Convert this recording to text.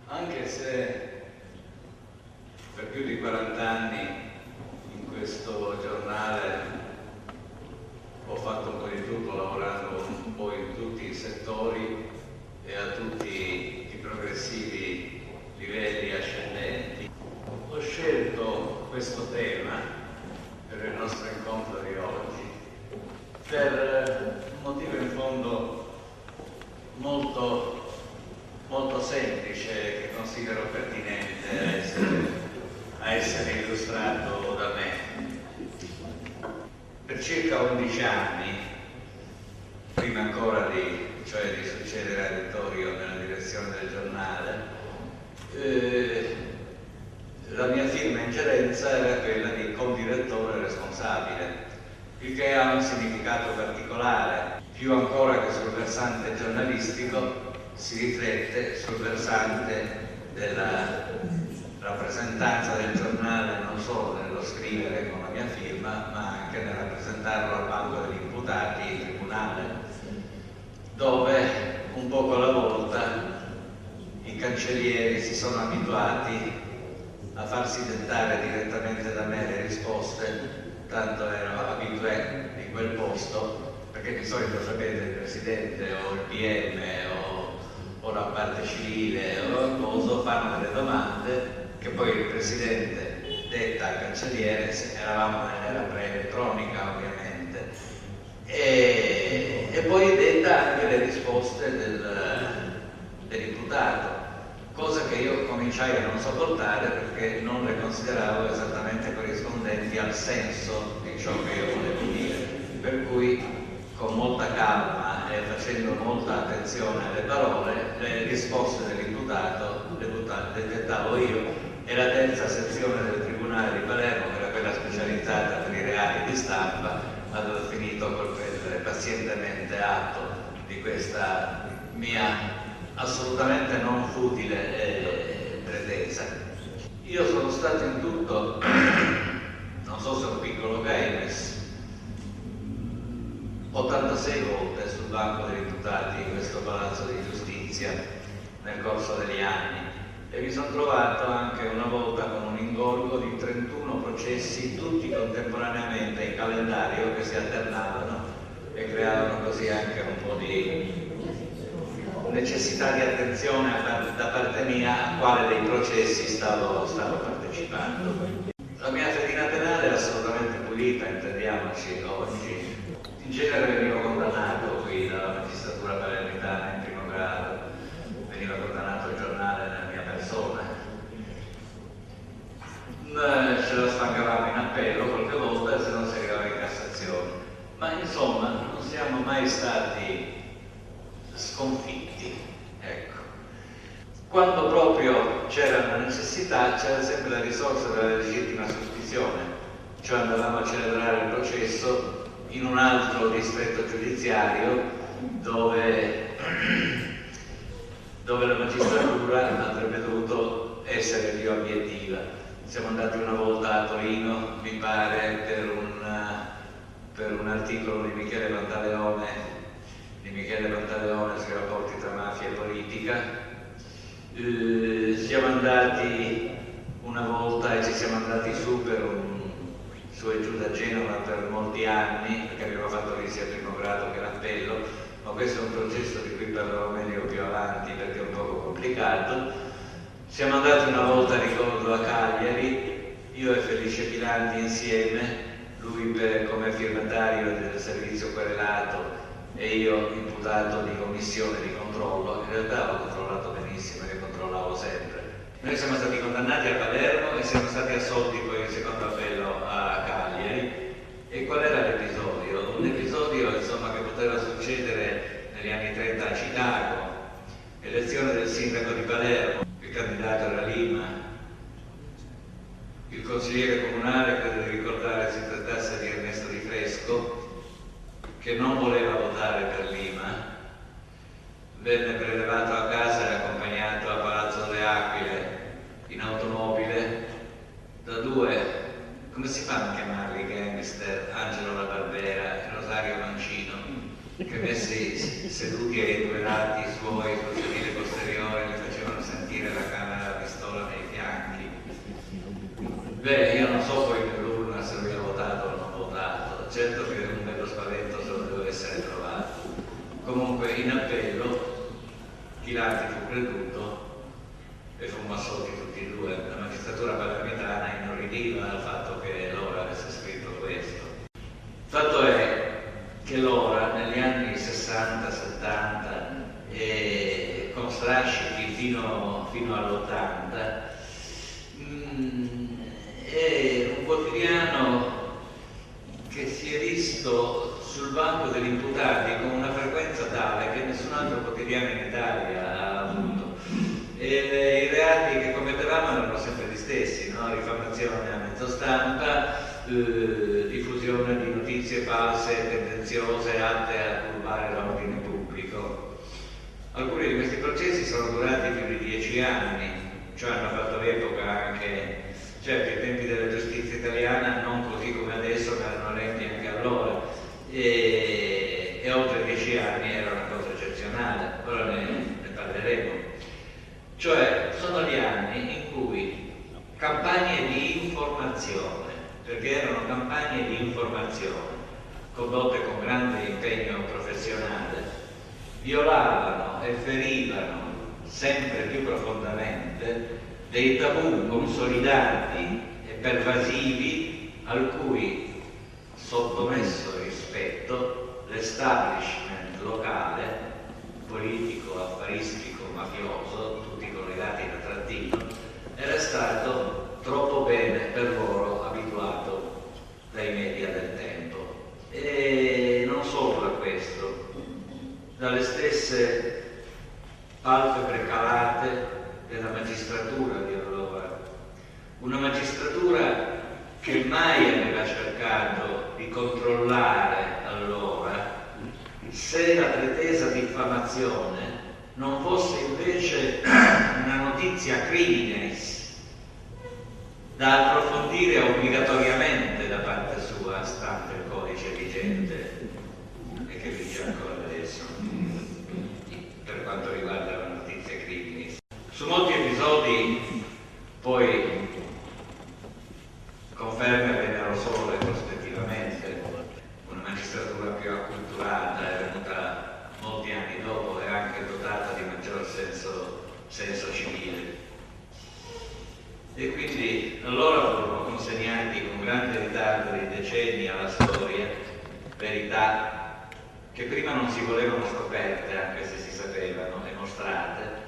Anche se per più di 40 anni in questo giornale ho fatto un po' di tutto, lavorando un po' in tutti i settori e a tutti i progressivi livelli ascendenti, ho scelto questo tema per il nostro incontro di oggi per un motivo in fondo molto semplice, che considero pertinente a essere illustrato da me. Per circa 11 anni, prima ancora di succedere a Vittorio nella direzione del giornale, la mia firma ingerenza era quella di condirettore responsabile, il che ha un significato particolare, più ancora che sul versante giornalistico si riflette sul versante della rappresentanza del giornale, non solo nello scrivere con la mia firma, ma anche nel rappresentarlo al banco degli imputati in tribunale, dove un poco alla volta i cancellieri si sono abituati a farsi dettare direttamente da me le risposte, tanto ero abitué di quel posto, perché di solito sapete il presidente o il PM o la parte civile o il coso fanno delle domande che poi il presidente detta al cancelliere, se eravamo nell'era pre-elettronica ovviamente, e poi detta anche le risposte dell'imputato, cosa che io cominciai a non sopportare perché non le consideravo esattamente corrispondenti al senso di ciò che io volevo dire, per cui con molta calma e facendo molta attenzione alle parole, le risposte dell'imputato le dettavo io, e la terza sezione del Tribunale di Palermo, che era quella specializzata per i reati di stampa, aveva finito col prendere pazientemente atto di questa mia assolutamente non futile pretesa. Io sono stato in tutto, non so se un piccolo Keynes, 86 volte sul banco degli imputati in questo palazzo di giustizia nel corso degli anni, e mi sono trovato anche una volta con un ingorgo di 31 processi tutti contemporaneamente in calendario, che si alternavano e creavano così anche un po' di necessità di attenzione da parte mia a quale dei processi stavo partecipando. La mia fedina penale è assolutamente pulita, intendiamoci oggi. In genere venivo condannato qui dalla magistratura palermitana in primo grado, veniva condannato il giornale nella mia persona. Ce la sfangavamo in appello qualche volta, se non si arrivava in Cassazione. Ma insomma non siamo mai stati sconfitti, ecco. Quando proprio c'era una necessità, c'era sempre la risorsa della legittima suspizione, cioè andavamo a celebrare il processo in un altro distretto giudiziario dove la magistratura avrebbe dovuto essere più obiettiva. Siamo andati una volta a Torino, mi pare, per un articolo di Michele Pantaleone sui rapporti tra mafia e politica. Siamo andati una volta e ci siamo andati su e giù da Genova per molti anni, perché abbiamo fatto lì sia il primo grado che l'appello, ma questo è un processo di cui parlerò meglio più avanti perché è un poco complicato. Siamo andati una volta, ricordo, a Cagliari, io e Felice Pilanti insieme, lui come firmatario del servizio querelato e io imputato di commissione di controllo. In realtà ho controllato benissimo, io controllavo sempre. Noi siamo stati condannati a Palermo e siamo stati assolti poi in secondo appello a Cagliari. E qual era l'episodio? Un episodio insomma che poteva succedere negli anni 30 a Chicago, elezione del sindaco di Palermo, il candidato era Lima, il consigliere comunale, credo di ricordare si trattasse di Ernesto Di Fresco, che non voleva votare per Lima, venne prelevato a casa e accompagnato a Palazzo delle Aquile in automobile da due, come si fanno a chiamarli i gangster, Angelo La Barbera e Rosario Mancino, che messi seduti ai due lati suoi sul sedile posteriore li facevano sentire la creduto e fummo assolti tutti e due. La magistratura palermitana inorridiva al fatto che Lora avesse scritto questo. Fatto è che Lora negli anni 60-70 e con strascichi fino all'80 è un quotidiano che si è visto sul banco degli imputati con una frequenza tale che nessun altro quotidiano in Italia ha avuto. E i reati che commettevamo erano sempre gli stessi, no? Diffamazione a mezzo stampa, diffusione di notizie false, tendenziose, atte a turbare l'ordine pubblico. Alcuni di questi processi sono durati più di 10 anni, cioè hanno fatto epoca anche, certo, i tempi della giustizia italiana non così come adesso, ma erano lenti anche allora, e oltre 10 anni era una cosa eccezionale, ora ne parleremo. Cioè sono gli anni in cui campagne di informazione, perché erano campagne di informazione condotte con grande impegno professionale, violavano e ferivano sempre più profondamente dei tabù consolidati e pervasivi al cui sottomesso rispetto l'establishment locale, politico, affaristico, mafioso, tutti collegati da trattino, era stato troppo bene per loro abituato dai media del tempo. E non solo da questo, dalle stesse palpebre calate della magistratura di allora, una magistratura che mai aveva cercato di controllare allora se la pretesa diffamazione non fosse invece una notizia criminis da approfondire obbligatoriamente da parte sua, stante il codice vigente e che vige ancora adesso per quanto riguarda la notizia criminis. Su molti episodi poi conferme vennero solo retrospettivamente. Una magistratura più acculturata è venuta molti anni dopo e anche dotata di maggior senso civile. E quindi allora furono consegnati con grande ritardo di decenni alla storia verità che prima non si volevano scoperte, anche se si sapevano e mostrate,